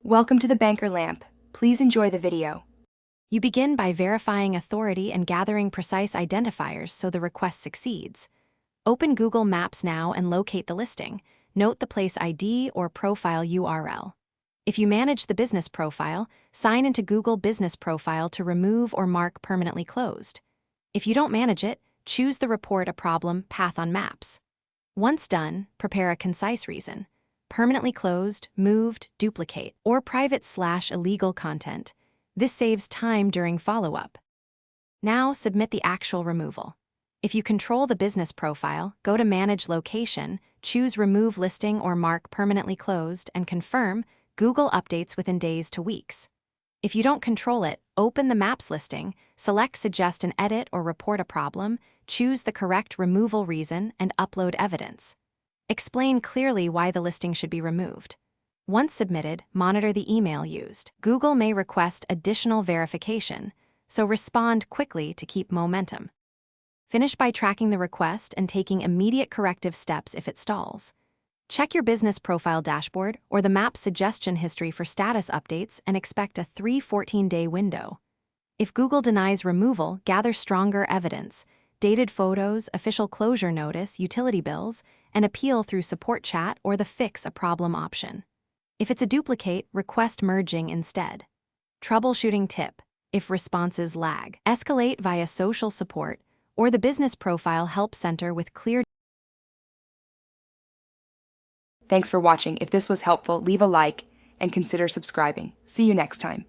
Welcome to the Banker Lamp. Please enjoy the video. You begin by verifying authority and gathering precise identifiers so the request succeeds. Open Google Maps now and locate the listing. Note the place ID or profile URL. If you manage the business profile, sign into Google Business Profile to remove or mark permanently closed. If you don't manage it, choose the Report a Problem path on Maps. Once done, prepare a concise reason. Permanently closed, moved, duplicate, or private/illegal content. This saves time during follow-up. Now submit the actual removal. If you control the business profile, go to Manage Location, choose Remove Listing or mark Permanently Closed, and confirm. Google updates within days to weeks. If you don't control it, open the Maps listing, select Suggest an Edit or Report a Problem, choose the correct removal reason, and upload evidence. Explain clearly why the listing should be removed. Once submitted, monitor the email used. Google may request additional verification, so respond quickly to keep momentum. Finish by tracking the request and taking immediate corrective steps if it stalls. Check your business profile dashboard or the Map suggestion history for status updates and expect a 14-day window. If Google denies removal, gather stronger evidence, dated photos, official closure notice, utility bills, and appeal through support chat or the Fix a Problem option. If it's a duplicate, request merging instead. Troubleshooting tip: if responses lag, escalate via social support or the Business Profile Help Center with clear. Thanks for watching. If this was helpful, leave a like and consider subscribing. See you next time.